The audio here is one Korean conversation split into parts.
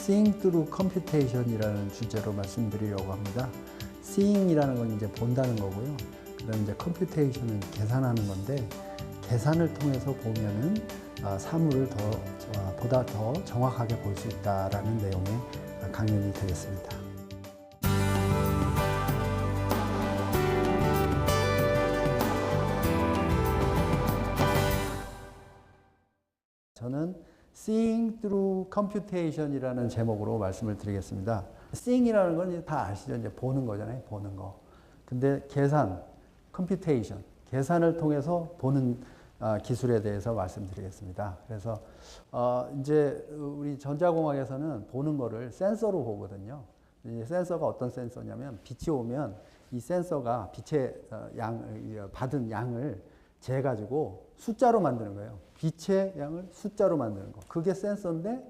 Seeing through computation이라는 주제로 말씀드리려고 합니다. Seeing이라는 건 이제 본다는 거고요. 그다음에 이제 computation은 계산하는 건데, 계산을 통해서 보면은 사물을 보다 더 정확하게 볼 수 있다라는 내용의 강연이 되겠습니다. 저는 Seeing through computation이라는 제목으로 말씀을 드리겠습니다. Seeing이라는 건 다 아시죠? 이제 보는 거잖아요. 보는 거. 근데 계산, computation, 계산을 통해서 보는 기술에 대해서 말씀드리겠습니다. 그래서 이제 우리 전자공학에서는 보는 거를 센서로 보거든요. 이 센서가 어떤 센서냐면, 빛이 오면 이 센서가 빛의 받은 양을 재가지고 숫자로 만드는 거예요. 빛의 양을 숫자로 만드는 거. 그게 센서인데,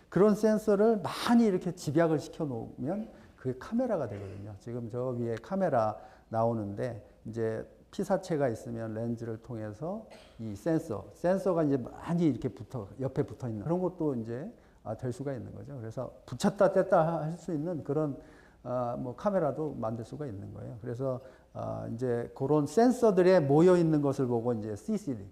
그런 센서를 많이 이렇게 집약을 시켜 놓으면 그게 카메라가 되거든요. 지금 저 위에 카메라 나오는데, 이제 피사체가 있으면 렌즈를 통해서 이 센서가 이제 많이 이렇게 옆에 붙어 있는 그런 것도 이제 될 수가 있는 거죠. 그래서 붙였다 뗐다 할 수 있는 그런 뭐 카메라도 만들 수가 있는 거예요. 그래서 이제 그런 센서들에 모여 있는 것을 보고 이제 CCD,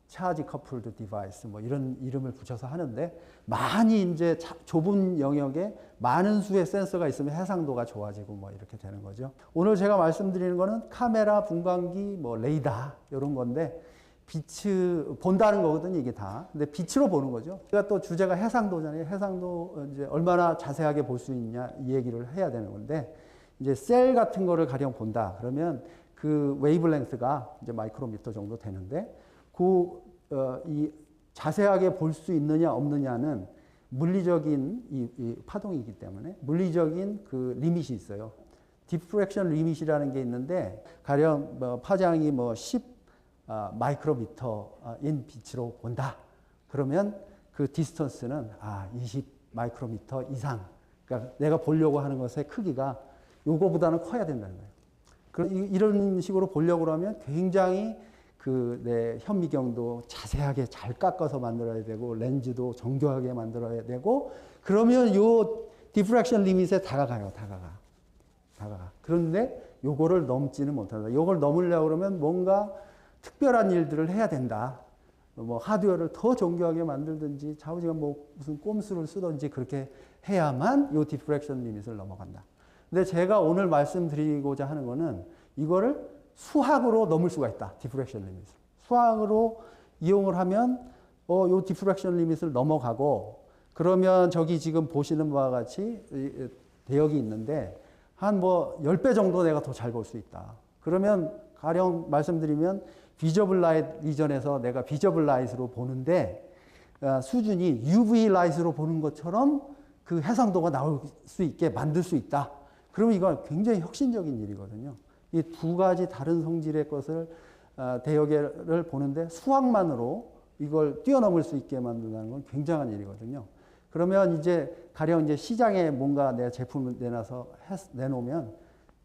차지 커플드 디바이스 뭐 이런 이름을 붙여서 하는데, 많이 이제 좁은 영역에 많은 수의 센서가 있으면 해상도가 좋아지고 뭐 이렇게 되는 거죠. 오늘 제가 말씀드리는 거는 카메라, 분광기, 뭐 레이더 이런 건데, 빛을 본다는 거거든요, 이게 다. 근데 빛으로 보는 거죠. 제가 또 주제가 해상도잖아요. 해상도 이제 얼마나 자세하게 볼 수 있냐 이 얘기를 해야 되는 건데, 이제 셀 같은 거를 가령 본다. 그러면 그 웨이브랭스가 이제 마이크로미터 정도 되는데, 이 자세하게 볼 수 있느냐 없느냐는 물리적인 이 파동이기 때문에 물리적인 그 리밋이 있어요. 디프렉션 리밋이라는 게 있는데, 가령 뭐 파장이 뭐 10 마이크로미터인 빛으로 본다. 그러면 그 디스턴스는 20 마이크로미터 이상. 그러니까 내가 보려고 하는 것의 크기가 요거보다는 커야 된다는 거예요. 이런 식으로 보려고 하면 굉장히 내 현미경도 자세하게 잘 깎아서 만들어야 되고, 렌즈도 정교하게 만들어야 되고, 그러면 요 디프렉션 리밋에 다가가요. 그런데 요거를 넘지는 못한다. 요걸 넘으려고 그러면 뭔가 특별한 일들을 해야 된다. 뭐 하드웨어를 더 정교하게 만들든지 좌우지간 뭐 무슨 꼼수를 쓰든지 그렇게 해야만 요 디프렉션 리밋을 넘어간다. 근데 제가 오늘 말씀드리고자 하는 거는, 이거를 수학으로 넘을 수가 있다. 디프렉션 리밋을. 수학으로 이용을 하면 요 디프렉션 리밋을 넘어가고, 그러면 저기 지금 보시는 바와 같이 대역이 있는데, 한 뭐 10배 정도 내가 더 잘 볼 수 있다. 그러면 가령 말씀드리면, 비저블 라이트 이전에서 내가 비저블 라이트로 보는데 수준이 UV 라이트로 보는 것처럼 그 해상도가 나올 수 있게 만들 수 있다. 그러면 이건 굉장히 혁신적인 일이거든요. 이 두 가지 다른 성질의 것을 대역을 보는데 수학만으로 이걸 뛰어넘을 수 있게 만든다는 건 굉장한 일이거든요. 그러면 이제 가령 이제 시장에 뭔가 내 제품을 내놓으면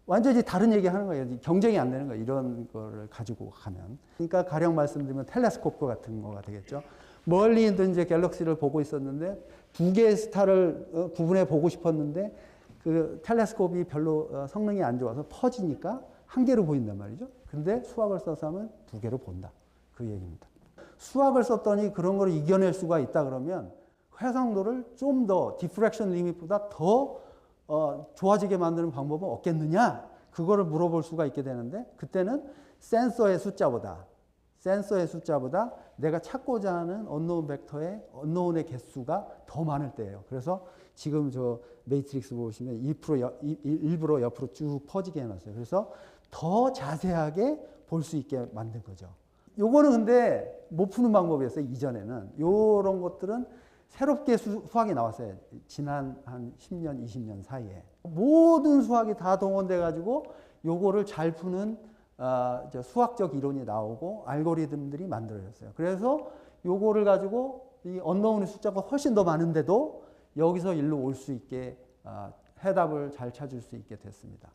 완전히 다른 얘기 하는 거예요. 경쟁이 안 되는 거예요. 이런 거를 가지고 가면. 그러니까 가령 말씀드리면 텔레스코프 같은 거가 되겠죠. 멀리 있는 이제 갤럭시를 보고 있었는데, 두 개의 스타를 구분해 보고 싶었는데, 그 텔레스코프가 별로 성능이 안 좋아서 퍼지니까 한 개로 보인단 말이죠. 근데 수학을 써서 하면 두 개로 본다. 그 얘기입니다. 수학을 썼더니 그런 걸 이겨낼 수가 있다 그러면, 해상도를 좀 더 디프렉션 리밋보다 더 좋아지게 만드는 방법은 없겠느냐? 그거를 물어볼 수가 있게 되는데, 그때는 센서의 숫자보다 내가 찾고자 하는 언노운 벡터의 언노운의 개수가 더 많을 때예요. 그래서 지금 저 매트릭스 보시면 일부러 옆으로 쭉 퍼지게 해놨어요. 그래서 더 자세하게 볼 수 있게 만든 거죠. 요거는 근데 못 푸는 방법이었어요. 이전에는. 요런 것들은 새롭게 수학이 나왔어요. 지난 한 10년, 20년 사이에. 모든 수학이 다 동원돼 가지고 요거를 잘 푸는 수학적 이론이 나오고 알고리즘들이 만들어졌어요. 그래서 요거를 가지고 이 언노운의 숫자가 훨씬 더 많은데도 여기서 일로 올 수 있게 해답을 잘 찾을 수 있게 됐습니다.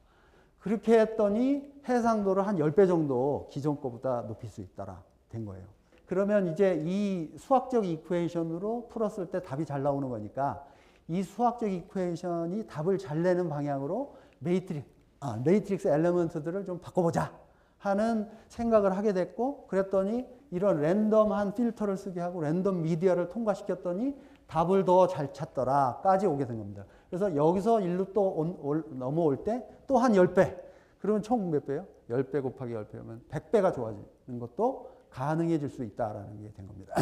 그렇게 했더니 해상도를 한 10배 정도 기존 거보다 높일 수 있다라 된 거예요. 그러면 이제 이 수학적 이퀘이션으로 풀었을 때 답이 잘 나오는 거니까 이 수학적 이퀘이션이 답을 잘 내는 방향으로 매트릭스 엘리먼트들을 좀 바꿔보자 하는 생각을 하게 됐고, 그랬더니 이런 랜덤한 필터를 쓰게 하고 랜덤 미디어를 통과시켰더니 답을 더 잘 찾더라까지 오게 된 겁니다. 그래서 여기서 1로 또 넘어올 때 또 한 10배. 그러면 총 몇 배요? 10배 곱하기 10배면 100배가 좋아지는 것도 가능해질 수 있다라는 게 된 겁니다.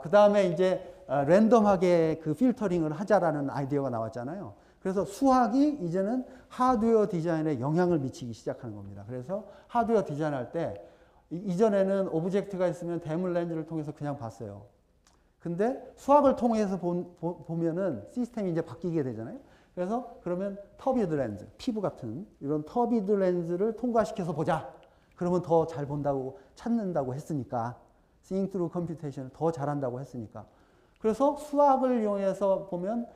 그 다음에 이제 랜덤하게 그 필터링을 하자라는 아이디어가 나왔잖아요. 그래서 수학이 이제는 하드웨어 디자인에 영향을 미치기 시작하는 겁니다. 그래서 하드웨어 디자인할 때 이전에는 오브젝트가 있으면 대물 렌즈를 통해서 그냥 봤어요. 근데 수학을 통해서 보면은 시스템이 이제 바뀌게 되잖아요. 그래서 그러면 터비드 렌즈, 피부 같은 이런 터비드 렌즈를 통과시켜서 보자. 그러면 더 잘 본다고 찾는다고 했으니까, seeing through computation을 더 잘한다고 했으니까. 그래서 수학을 이용해서 보면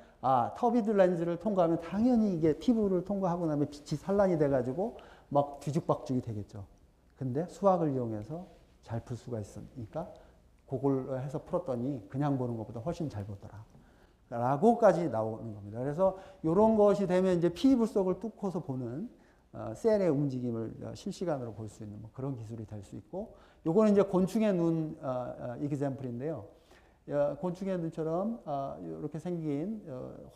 터비드 렌즈를 통과하면 당연히 이게 피부를 통과하고 나면 빛이 산란이 돼가지고 막 뒤죽박죽이 되겠죠. 근데 수학을 이용해서 잘 풀 수가 있으니까 그걸 해서 풀었더니 그냥 보는 것보다 훨씬 잘 보더라. 라고까지 나오는 겁니다. 그래서 이런 것이 되면 이제 피부 속을 뚫고서 보는 셀의 움직임을 실시간으로 볼 수 있는 뭐 그런 기술이 될 수 있고, 요거는 이제 곤충의 눈 이그젬플인데요. 곤충의 눈처럼 이렇게 생긴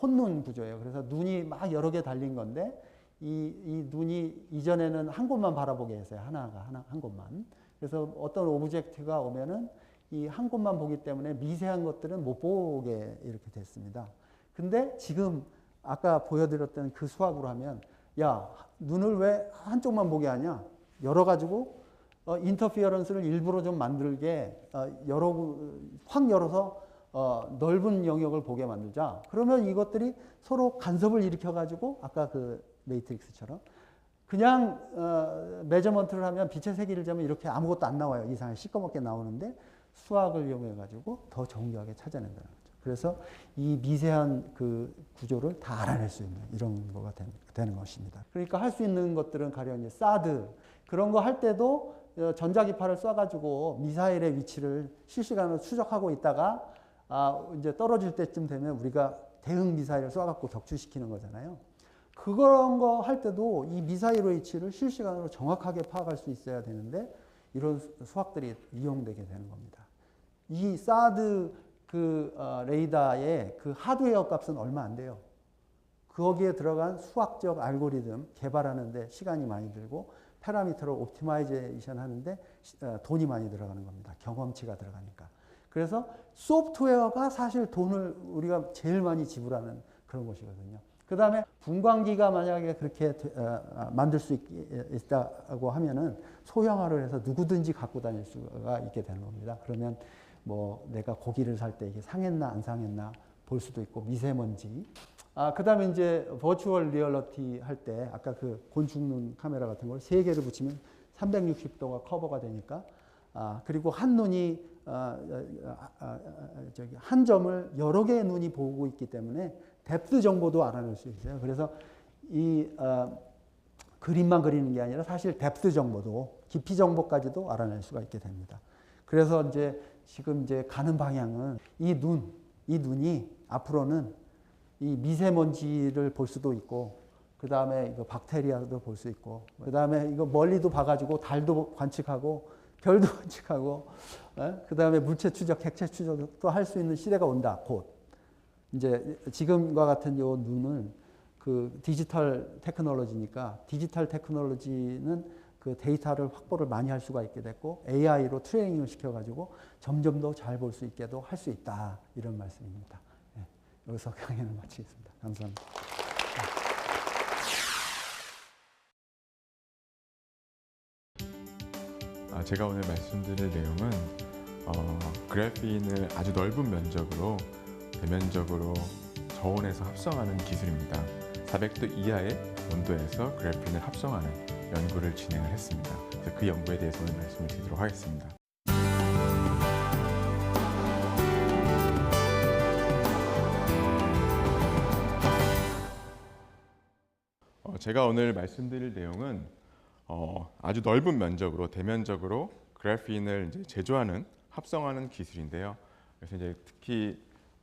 혼눈 구조예요. 그래서 눈이 막 여러 개 달린 건데 이 눈이 이전에는 한 곳만 바라보게 했어요. 한 곳만. 그래서 어떤 오브젝트가 오면은 이 한 곳만 보기 때문에 미세한 것들은 못 보게 이렇게 됐습니다. 근데 지금 아까 보여드렸던 그 수학으로 하면 야, 눈을 왜 한쪽만 보게 하냐? 열어가지고 인터피어런스를 일부러 좀 만들게 확 열어서 넓은 영역을 보게 만들자. 그러면 이것들이 서로 간섭을 일으켜가지고 아까 그 매트릭스처럼 그냥 메저먼트를 하면 빛의 세기를 재면 이렇게 아무것도 안 나와요. 이상하게 시꺼멓게 나오는데 수학을 이용해가지고 더 정교하게 찾아낸다는 거죠. 그래서 이 미세한 그 구조를 다 알아낼 수 있는 이런 거가 되는 것입니다. 그러니까 할 수 있는 것들은 가령 이제 사드 그런 거 할 때도 전자기파를 쏴가지고 미사일의 위치를 실시간으로 추적하고 있다가 이제 떨어질 때쯤 되면 우리가 대응 미사일을 쏴갖고 격추시키는 거잖아요. 그런 거 할 때도 이 미사일의 위치를 실시간으로 정확하게 파악할 수 있어야 되는데 이런 수학들이 이용되게 되는 겁니다. 이 사드 레이더의 그 하드웨어 값은 얼마 안 돼요. 거기에 들어간 수학적 알고리즘 개발하는데 시간이 많이 들고 파라미터를 옵티마이제이션 하는데 돈이 많이 들어가는 겁니다. 경험치가 들어가니까. 그래서 소프트웨어가 사실 돈을 우리가 제일 많이 지불하는 그런 것이거든요. 그 다음에 분광기가 만약에 그렇게 만들 수 있다고 하면은 소형화를 해서 누구든지 갖고 다닐 수가 있게 되는 겁니다. 그러면 뭐 내가 고기를 살 때 이게 상했나 안 상했나 볼 수도 있고 미세먼지. 그 다음에 이제 버추얼 리얼리티 할 때 아까 그 곤충 눈 카메라 같은 걸 3개를 붙이면 360도가 커버가 되니까 그리고 한 눈이 한 점을 여러 개의 눈이 보고 있기 때문에 뎁스 정보도 알아낼 수 있어요. 그래서 이 그림만 그리는 게 아니라 사실 뎁스 정보도 깊이 정보까지도 알아낼 수가 있게 됩니다. 그래서 이제 지금 이제 가는 방향은 이 눈이 앞으로는 이 미세먼지를 볼 수도 있고, 그 다음에 이거 박테리아도 볼 수 있고, 그 다음에 이거 멀리도 봐가지고 달도 관측하고, 별도 관측하고, 그 다음에 물체 추적, 객체 추적도 할 수 있는 시대가 온다, 곧. 이제 지금과 같은 요 눈은 그 디지털 테크놀로지니까, 디지털 테크놀로지는 그 데이터를 확보를 많이 할 수가 있게 됐고, AI로 트레이닝을 시켜가지고 점점 더 잘 볼 수 있게도 할 수 있다. 이런 말씀입니다. 네, 여기서 강연을 마치겠습니다. 감사합니다. 제가 오늘 말씀드릴 내용은 그래핀을 아주 넓은 면적으로 대면적으로 저온에서 합성하는 기술입니다. 400도 이하의 온도에서 그래핀을 합성하는 연구를 진행을 했습니다. 그래서 그 연구에 대해서 오늘 말씀을 드리도록 하겠습니다. 제가 오늘 말씀드릴 내용은 아주 넓은 면적으로 대면적으로 그래핀을 이제 제조하는 합성하는 기술인데요. 그래서 이제 특히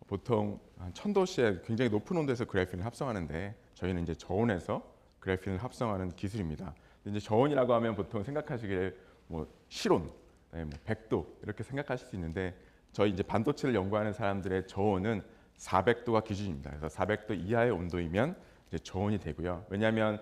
보통 한 1000도씨에 굉장히 높은 온도에서 그래핀을 합성하는데 저희는 이제 저온에서 그래핀을 합성하는 기술입니다. 이제 저온이라고 하면 보통 생각하시기에 뭐 실온, 뭐 100도 이렇게 생각하실 수 있는데 저희 이제 반도체를 연구하는 사람들의 저온은 400도가 기준입니다. 그래서 400도 이하의 온도이면 이제 저온이 되고요. 왜냐하면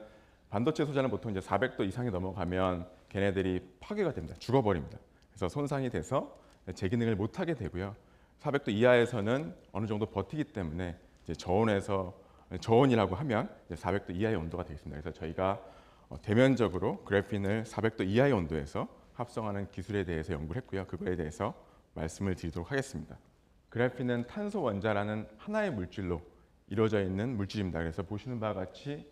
반도체 소자는 보통 이제 400도 이상이 넘어가면 걔네들이 파괴가 됩니다. 죽어버립니다. 그래서 손상이 돼서 재기능을 못하게 되고요. 400도 이하에서는 어느 정도 버티기 때문에 이제 저온이라고 하면 이제 400도 이하의 온도가 되겠습니다. 그래서 저희가 대면적으로 그래핀을 400도 이하의 온도에서 합성하는 기술에 대해서 연구를 했고요. 그거에 대해서 말씀을 드리도록 하겠습니다. 그래핀은 탄소 원자라는 하나의 물질로 이루어져 있는 물질입니다. 그래서 보시는 바와 같이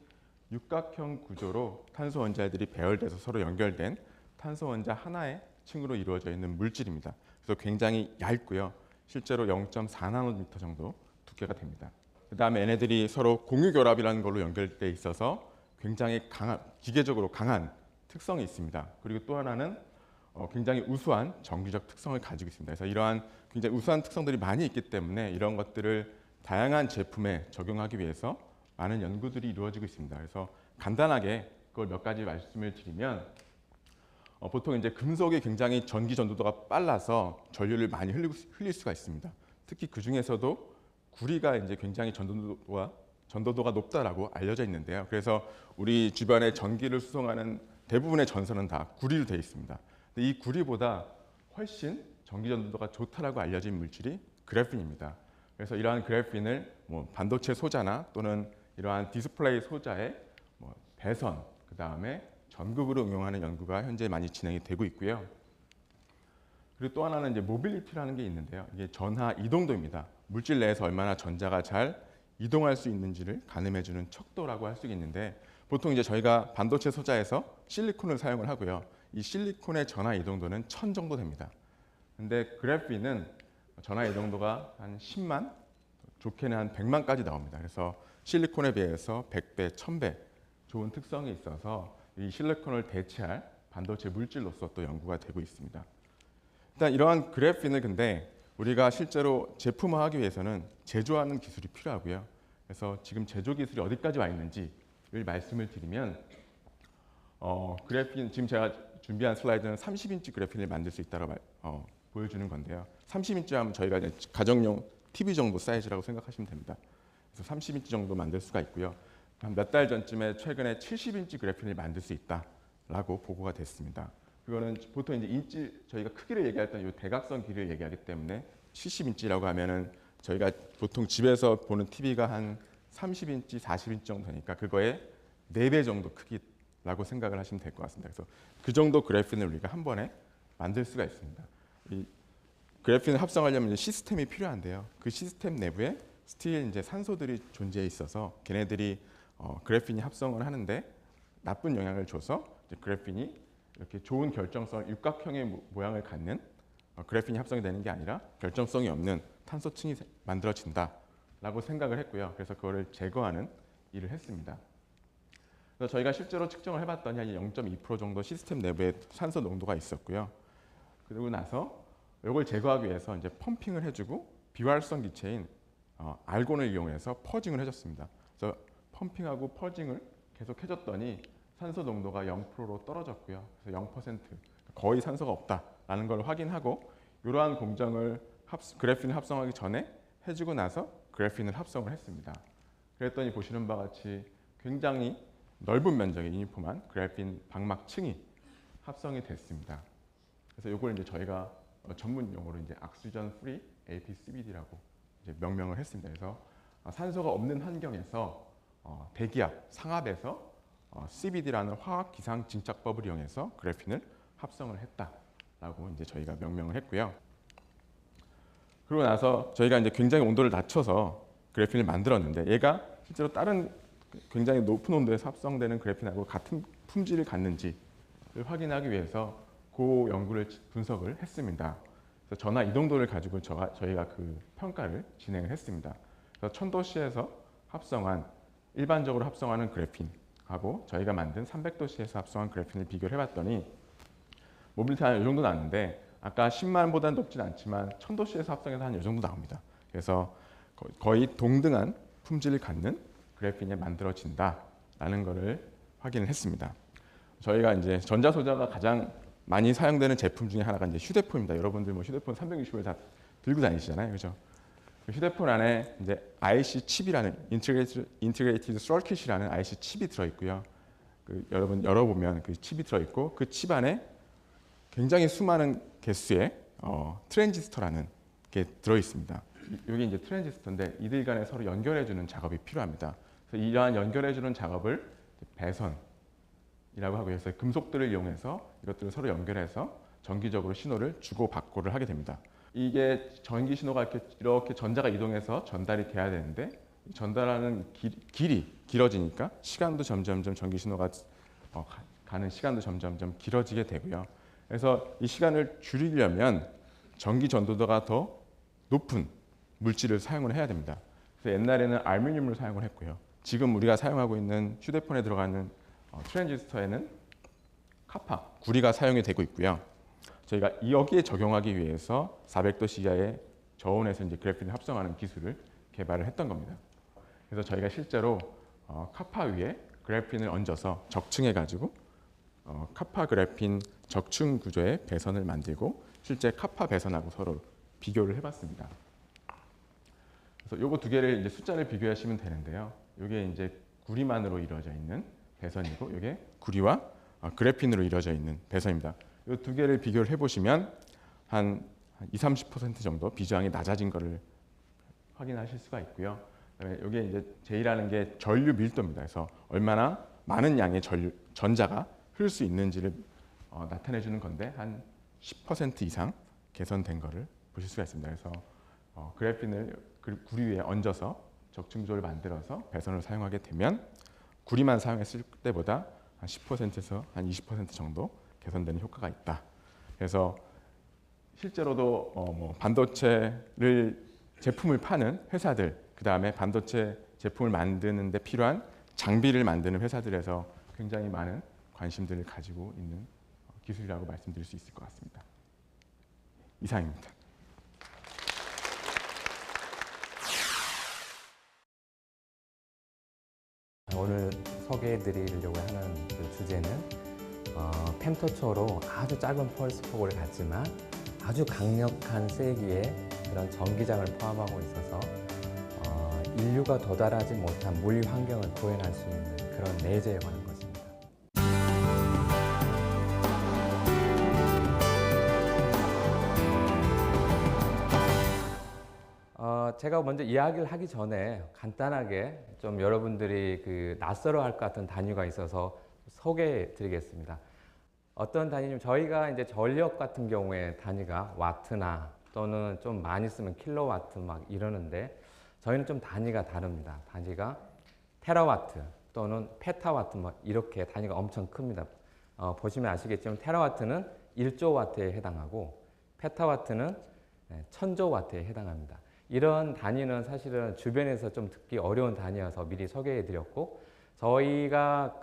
육각형 구조로 탄소 원자들이 배열돼서 서로 연결된 탄소 원자 하나의 층으로 이루어져 있는 물질입니다. 그래서 굉장히 얇고요. 실제로 0.4나노미터 정도 두께가 됩니다. 그 다음에 얘네들이 서로 공유결합이라는 걸로 연결돼 있어서 굉장히 기계적으로 강한 특성이 있습니다. 그리고 또 하나는 굉장히 우수한 정기적 특성을 가지고 있습니다. 그래서 이러한 굉장히 우수한 특성들이 많이 있기 때문에 이런 것들을 다양한 제품에 적용하기 위해서 많은 연구들이 이루어지고 있습니다. 그래서 간단하게 그걸 몇 가지 말씀을 드리면 보통 이제 금속이 굉장히 전기 전도도가 빨라서 전류를 많이 흘릴 수가 있습니다. 특히 그 중에서도 구리가 이제 굉장히 전도도가 높다라고 알려져 있는데요. 그래서 우리 주변에 전기를 수송하는 대부분의 전선은 다 구리로 되어 있습니다. 근데 이 구리보다 훨씬 전기 전도도가 좋다라고 알려진 물질이 그래핀입니다. 그래서 이러한 그래핀을 뭐 반도체 소자나 또는 이러한 디스플레이 소자의 뭐 배선, 그 다음에 전극으로 응용하는 연구가 현재 많이 진행이 되고 있고요. 그리고 또 하나는 이제 모빌리티라는 게 있는데요. 이게 전하 이동도입니다. 물질 내에서 얼마나 전자가 잘 이동할 수 있는지를 가늠해주는 척도라고 할 수 있는데 보통 이제 저희가 반도체 소자에서 실리콘을 사용을 하고요. 이 실리콘의 전하 이동도는 1000 정도 됩니다. 근데 그래핀은 전하 이동도가 한 10만, 좋게는 한 100만까지 나옵니다. 그래서 실리콘에 비해서 100배, 1000배 좋은 특성이 있어서 이 실리콘을 대체할 반도체 물질로서 또 연구가 되고 있습니다. 일단 이러한 그래핀을 근데 우리가 실제로 제품화하기 위해서는 제조하는 기술이 필요하고요. 그래서 지금 제조 기술이 어디까지 와 있는지를 말씀을 드리면 그래핀 지금 제가 준비한 슬라이드는 30인치 그래핀을 만들 수 있다고 보여주는 건데요. 30인치 하면 저희가 이제 가정용 TV 정도 사이즈라고 생각하시면 됩니다. 그래서 30인치 정도 만들 수가 있고요. 한 몇 달 전쯤에 최근에 70인치 그래핀을 만들 수 있다라고 보고가 됐습니다. 그거는 보통 이제 인치 저희가 크기를 얘기할 때 이 대각선 길이를 얘기하기 때문에 70인치라고 하면은 저희가 보통 집에서 보는 TV가 한 30인치, 40인치 정도 되니까 그거의 4배 정도 크기라고 생각을 하시면 될 것 같습니다. 그래서 그 정도 그래핀을 우리가 한 번에 만들 수가 있습니다. 이 그래핀을 합성하려면 이제 시스템이 필요한데요. 그 시스템 내부에 스틸 이제 산소들이 존재해 있어서 걔네들이 그래핀이 합성을 하는데 나쁜 영향을 줘서 이제 그래핀이 이렇게 좋은 결정성, 육각형의 모양을 갖는 그래핀이 합성이 되는 게 아니라 결정성이 없는 탄소층이 만들어진다라고 생각을 했고요. 그래서 그거를 제거하는 일을 했습니다. 그래서 저희가 실제로 측정을 해봤더니 한 0.2% 정도 시스템 내부에 산소 농도가 있었고요. 그리고 나서 이걸 제거하기 위해서 이제 펌핑을 해주고 비활성 기체인 알곤을 이용해서 퍼징을 해줬습니다. 그래서 펌핑하고 퍼징을 계속 해줬더니 산소 농도가 0%로 떨어졌고요. 그래서 0% 거의 산소가 없다라는 걸 확인하고 이러한 공정을 그래핀을 합성하기 전에 해주고 나서 그래핀을 합성을 했습니다. 그랬더니 보시는 바와 같이 굉장히 넓은 면적의 유니폼한 그래핀 방막층이 합성이 됐습니다. 그래서 이걸 이제 저희가 전문 용어로 이제 악시전 프리 APCVD라고 이제 명명을 했습니다. 그래서 산소가 없는 환경에서 대기압, 상압에서 CVD라는 화학 기상 증착법을 이용해서 그래핀을 합성을 했다라고 이제 저희가 명명을 했고요. 그러고 나서 저희가 이제 굉장히 온도를 낮춰서 그래핀을 만들었는데 얘가 실제로 다른 굉장히 높은 온도에서 합성되는 그래핀하고 같은 품질을 갖는지를 확인하기 위해서 그 연구를 분석을 했습니다. 그래서 전하 이동도를 가지고 저희가 그 평가를 진행을 했습니다. 그래서 1000도씨에서 합성한 일반적으로 합성하는 그래핀하고 저희가 만든 300도씨에서 합성한 그래핀을 비교를 해봤더니 모빌리티가 한 이 정도 나왔는데 아까 10만보다는 높진 않지만 1000도씨에서 합성해서 한 이 정도 나옵니다. 그래서 거의 동등한 품질을 갖는 그래핀이 만들어진다라는 것을 확인을 했습니다. 저희가 이제 전자소자가 가장 많이 사용되는 제품 중에 하나가 이제 휴대폰입니다. 여러분들 뭐 휴대폰 360을 다 들고 다니시잖아요, 그렇죠? 휴대폰 안에 이제 IC 칩이라는 인티그레이티드 서킷이라는 IC 칩이 들어 있고요. 여러분 열어보면 그 칩이 들어 있고 그 칩 안에 굉장히 수많은 개수의 트랜지스터라는 게 들어 있습니다. 여기 이제 트랜지스터인데 이들 간에 서로 연결해주는 작업이 필요합니다. 그래서 이러한 연결해주는 작업을 배선이라고 하고요. 그래서 금속들을 이용해서 이것들을 서로 연결해서 정기적으로 신호를 주고 받고를 하게 됩니다. 이게 전기 신호가 이렇게 전자가 이동해서 전달이 돼야 되는데 전달하는 길이 길어지니까 시간도 점점점 전기 신호가 가는 시간도 점점점 길어지게 되고요. 그래서 이 시간을 줄이려면 전기 전도도가 더 높은 물질을 사용을 해야 됩니다. 그래서 옛날에는 알루미늄을 사용을 했고요. 지금 우리가 사용하고 있는 휴대폰에 들어가는 트랜지스터에는 카파, 구리가 사용이 되고 있고요. 저희가 여기에 적용하기 위해서 400도 이하의 저온에서 이제 그래핀을 합성하는 기술을 개발을 했던 겁니다. 그래서 저희가 실제로 카파 위에 그래핀을 얹어서 적층해 가지고 카파 그래핀 적층 구조의 배선을 만들고 실제 카파 배선하고 서로 비교를 해봤습니다. 그래서 요거 두 개를 이제 숫자를 비교하시면 되는데요. 요게 이제 구리만으로 이루어져 있는 배선이고 요게 구리와 그래핀으로 이루어져 있는 배선입니다. 이 두 개를 비교를 해보시면 한 20-30% 정도 비저항이 낮아진 것을 확인하실 수가 있고요. 그다음에 이게 이제 J라는 게 전류 밀도입니다. 그래서 얼마나 많은 양의 전자가 흐를 수 있는지를 나타내주는 건데 한 10% 이상 개선된 것을 보실 수가 있습니다. 그래서 그래핀을 구리 위에 얹어서 적층조를 만들어서 배선을 사용하게 되면 구리만 사용했을 때보다 한 10%에서 한 20% 정도 개선되는 효과가 있다. 그래서 실제로도 반도체를 제품을 파는 회사들, 그 다음에 반도체 제품을 만드는 데 필요한 장비를 만드는 회사들에서 굉장히 많은 관심들을 가지고 있는 기술이라고 말씀드릴 수 있을 것 같습니다. 이상입니다. 오늘 소개해드리려고 하는 그 주제는 펜토초로 아주 짧은 펄스 폭을 갖지만 아주 강력한 세기의 그런 전기장을 포함하고 있어서 인류가 도달하지 못한 물리 환경을 구현할 수 있는 그런 레이저에 관한 것입니다. 제가 먼저 이야기를 하기 전에 간단하게 좀 여러분들이 그 낯설어 할 것 같은 단위가 있어서 소개해 드리겠습니다. 어떤 단위냐면 저희가 이제 전력 같은 경우에 단위가 와트나 또는 좀 많이 쓰면 킬로와트 막 이러는데 저희는 좀 단위가 다릅니다. 단위가 테라와트 또는 페타와트 막 이렇게 단위가 엄청 큽니다. 보시면 아시겠지만 테라와트는 1조 와트에 해당하고 페타와트는 1000조 와트에 해당합니다. 이런 단위는 사실은 주변에서 좀 듣기 어려운 단위여서 미리 소개해 드렸고 저희가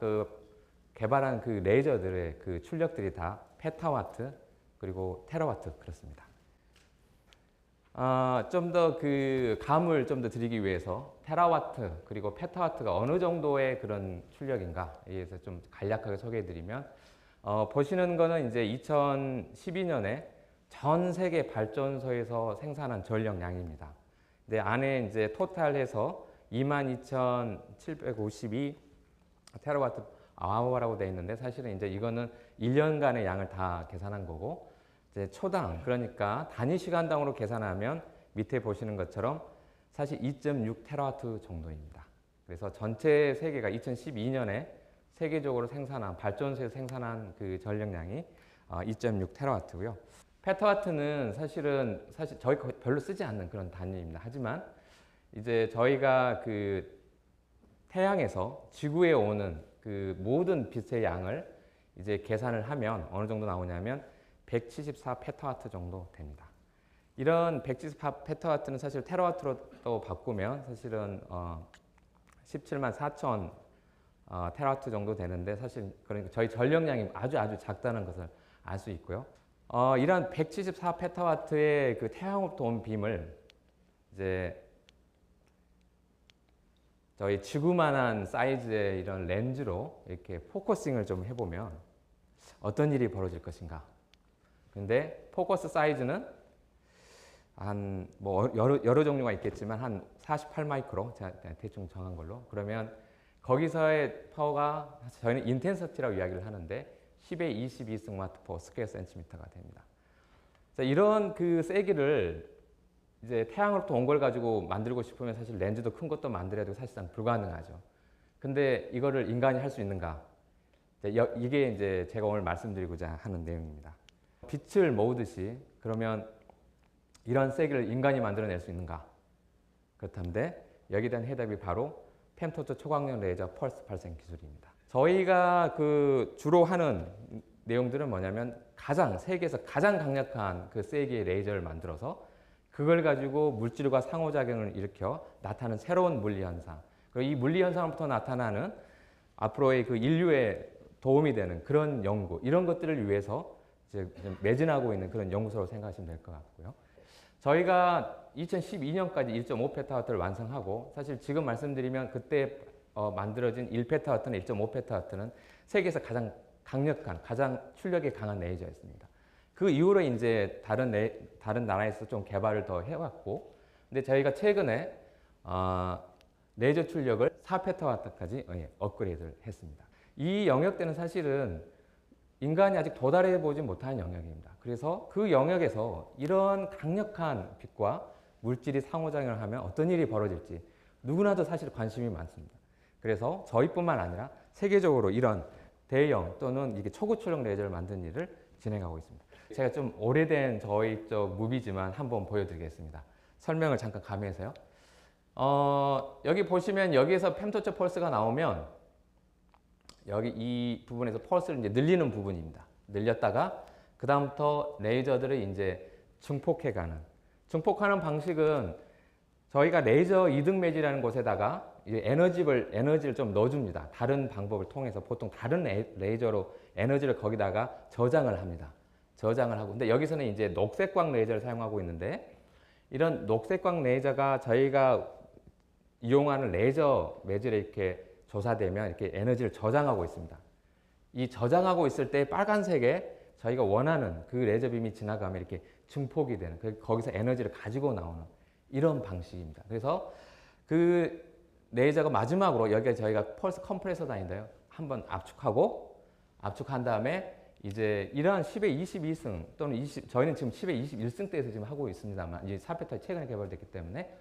개발한 그 레이저들의 그 출력들이 다 페타와트 그리고 테라와트 그렇습니다. 좀 더 그 감을 좀 더 드리기 위해서 테라와트 그리고 페타와트가 어느 정도의 그런 출력인가에 대해서 좀 간략하게 소개해 드리면 보시는 거는 이제 2012년에 전 세계 발전소에서 생산한 전력량입니다. 근데 안에 이제 토탈해서 22,752 테라와트 아워라고 되어 있는데 사실은 이제 이거는 1년간의 양을 다 계산한 거고 이제 초당 그러니까 단위 시간당으로 계산하면 밑에 보시는 것처럼 사실 2.6 테라와트 정도입니다. 그래서 전체 세계가 2012년에 세계적으로 생산한 발전소에서 생산한 그 전력량이 2.6 테라와트고요. 페타와트는 사실 저희 별로 쓰지 않는 그런 단위입니다. 하지만 이제 저희가 그 태양에서 지구에 오는 그 모든 빛의 양을 이제 계산을 하면 어느 정도 나오냐면 174 페타와트 정도 됩니다. 이런 174 페타와트는 사실 테라와트로 또 바꾸면 사실은 17만 4천 테라와트 정도 되는데 사실 그러니까 저희 전력량이 아주 작다는 것을 알 수 있고요. 이런 174 페타와트의 그 태양으로부터 온 빔을 이제 저희 지구만한 사이즈의 이런 렌즈로 이렇게 포커싱을 좀 해보면 어떤 일이 벌어질 것인가. 근데 포커스 사이즈는 한 뭐 여러 종류가 있겠지만 한 48 마이크로 제가 대충 정한 걸로. 그러면 거기서의 파워가 저희는 인텐서티라고 이야기를 하는데 10의 22 스마트 퍼 스퀘어 센티미터가 됩니다. 자, 이런 그 세기를 이제 태양으로부터 온 걸 가지고 만들고 싶으면 사실 렌즈도 큰 것도 만들어야 되고 사실상 불가능하죠. 근데 이거를 인간이 할 수 있는가? 이게 이제 제가 오늘 말씀드리고자 하는 내용입니다. 빛을 모으듯이 그러면 이런 세기를 인간이 만들어낼 수 있는가? 그렇다면 여기에 대한 해답이 바로 펜토트 초광력 레이저 펄스 발생 기술입니다. 저희가 그 주로 하는 내용들은 뭐냐면 세계에서 가장 강력한 그 세기의 레이저를 만들어서 그걸 가지고 물질과 상호작용을 일으켜 나타나는 새로운 물리 현상, 그리고 이 물리 현상부터 나타나는 앞으로의 그 인류에 도움이 되는 그런 연구, 이런 것들을 위해서 이제 매진하고 있는 그런 연구소로 생각하시면 될 것 같고요. 저희가 2012년까지 1.5페타와트를 완성하고, 사실 지금 말씀드리면 그때 만들어진 1페타와트는 1.5페타와트는 세계에서 가장 강력한, 가장 출력이 강한 레이저였습니다. 그 이후로 이제 다른 나라에서 좀 개발을 더 해왔고, 근데 저희가 최근에 레이저 출력을 4페타와트까지 업그레이드를 했습니다. 이 영역대는 사실은 인간이 아직 도달해 보지 못한 영역입니다. 그래서 그 영역에서 이런 강력한 빛과 물질이 상호작용을 하면 어떤 일이 벌어질지 누구나도 사실 관심이 많습니다. 그래서 저희뿐만 아니라 세계적으로 이런 대형 또는 이게 초고출력 레이저를 만드는 일을 진행하고 있습니다. 제가 좀 오래된 저희 쪽 무비지만 한번 보여드리겠습니다. 설명을 잠깐 가미해서요. 여기 보시면 여기에서 펜토처 펄스가 나오면 여기 이 부분에서 펄스를 이제 늘리는 부분입니다. 늘렸다가 그 다음부터 레이저들을 이제 증폭해가는. 증폭하는 방식은 저희가 레이저 이등 매지라는 곳에다가 에너지를 좀 넣어줍니다. 다른 방법을 통해서 보통 다른 레이저로 에너지를 거기다가 저장을 합니다. 저장을 하고. 근데 여기서는 이제 녹색광 레이저를 사용하고 있는데, 이런 녹색광 레이저가 저희가 이용하는 레이저 매질에 이렇게 조사되면 이렇게 에너지를 저장하고 있습니다. 이 저장하고 있을 때 빨간색에 저희가 원하는 그 레이저 빔이 지나가면 이렇게 증폭이 되는, 거기서 에너지를 가지고 나오는 이런 방식입니다. 그래서 그 레이저가 마지막으로 여기에 저희가 펄스 컴프레서 다닌데요. 한번 압축한 다음에 이제 이러한 10의 22승 또는 저희는 지금 10의 21승대에서 지금 하고 있습니다만, 이제 4페타 최근에 개발됐기 때문에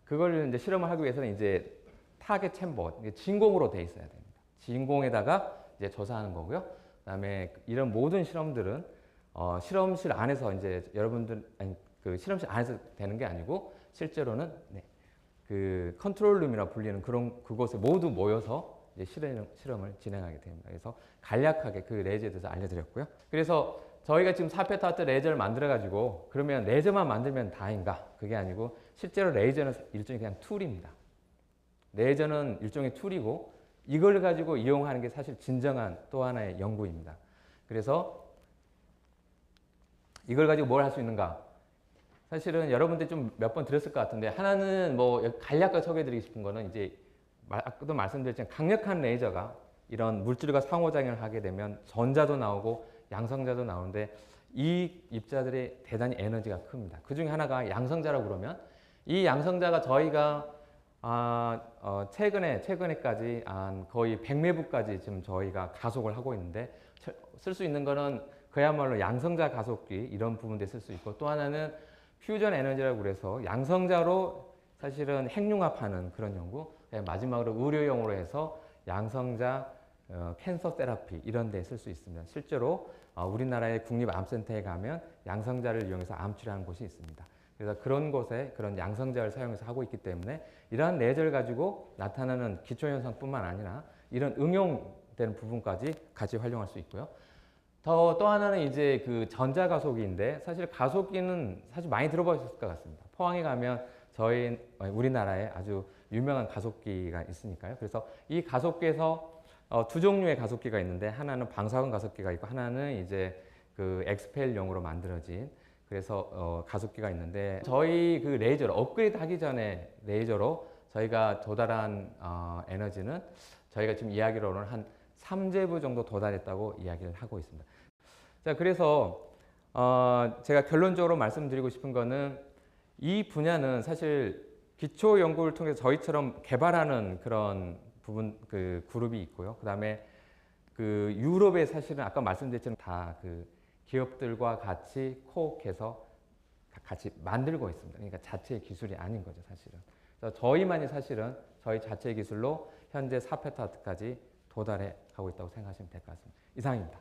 그걸 이제 실험을 하기 위해서는 이제 타겟 챔버, 진공으로 돼 있어야 됩니다. 진공에다가 이제 조사하는 거고요. 그다음에 이런 모든 실험들은 실험실 안에서 이제 그 실험실 안에서 되는 게 아니고 실제로는 그 컨트롤룸이라 불리는 그곳에 모두 모여서 이제 실험을 진행하게 됩니다. 그래서 간략하게 그 레이저에 대해서 알려드렸고요. 그래서 저희가 지금 4페타와트 레이저를 만들어가지고 그러면 레이저만 만들면 다인가? 그게 아니고 실제로 레이저는 일종의 그냥 툴입니다. 레이저는 일종의 툴이고 이걸 가지고 이용하는 게 사실 진정한 또 하나의 연구입니다. 그래서 이걸 가지고 뭘 할 수 있는가? 사실은 여러분들 좀 몇 번 들었을 것 같은데, 하나는 뭐 간략하게 소개해드리고 싶은 거는 이제 아까도 말씀드렸지만 강력한 레이저가 이런 물질과 상호작용을 하게 되면 전자도 나오고 양성자도 나오는데 이 입자들의 대단히 에너지가 큽니다. 그 중에 하나가 양성자라고 그러면 이 양성자가 저희가 최근에까지 거의 100매부까지 지금 저희가 가속을 하고 있는데, 쓸 수 있는 거는 그야말로 양성자 가속기 이런 부분에 쓸 수 있고, 또 하나는 퓨전 에너지라고 그래서 양성자로 사실은 핵융합하는 그런 연구, 마지막으로 의료용으로 해서 양성자 캔서 테라피 이런 데 쓸 수 있습니다. 실제로 우리나라의 국립암센터에 가면 양성자를 이용해서 암 치료하는 곳이 있습니다. 그래서 그런 곳에 그런 양성자를 사용해서 하고 있기 때문에 이러한 레이저를 가지고 나타나는 기초현상뿐만 아니라 이런 응용되는 부분까지 같이 활용할 수 있고요. 또 하나는 이제 그 전자가속기인데, 사실 가속기는 사실 많이 들어보셨을 것 같습니다. 포항에 가면 우리나라에 아주 유명한 가속기가 있으니까요. 그래서 이 가속기에서 두 종류의 가속기가 있는데, 하나는 방사선 가속기가 있고 하나는 이제 그 엑스펠용으로 만들어진 그래서 가속기가 있는데, 저희 그 레이저를 업그레이드 하기 전에 레이저로 저희가 도달한 에너지는 저희가 지금 이야기로는 한 3제부 정도 도달했다고 이야기를 하고 있습니다. 자, 그래서 제가 결론적으로 말씀드리고 싶은 거는 이 분야는 사실 기초 연구를 통해서 저희처럼 개발하는 그런 부분 그 그룹이 있고요. 그다음에 그 유럽에 사실은 아까 말씀드렸지만 다 그 기업들과 같이 코업해서 같이 만들고 있습니다. 그러니까 자체의 기술이 아닌 거죠, 사실은. 그래서 저희만이 사실은 저희 자체의 기술로 현재 4페타트까지 도달해 가고 있다고 생각하시면 될 것 같습니다. 이상입니다.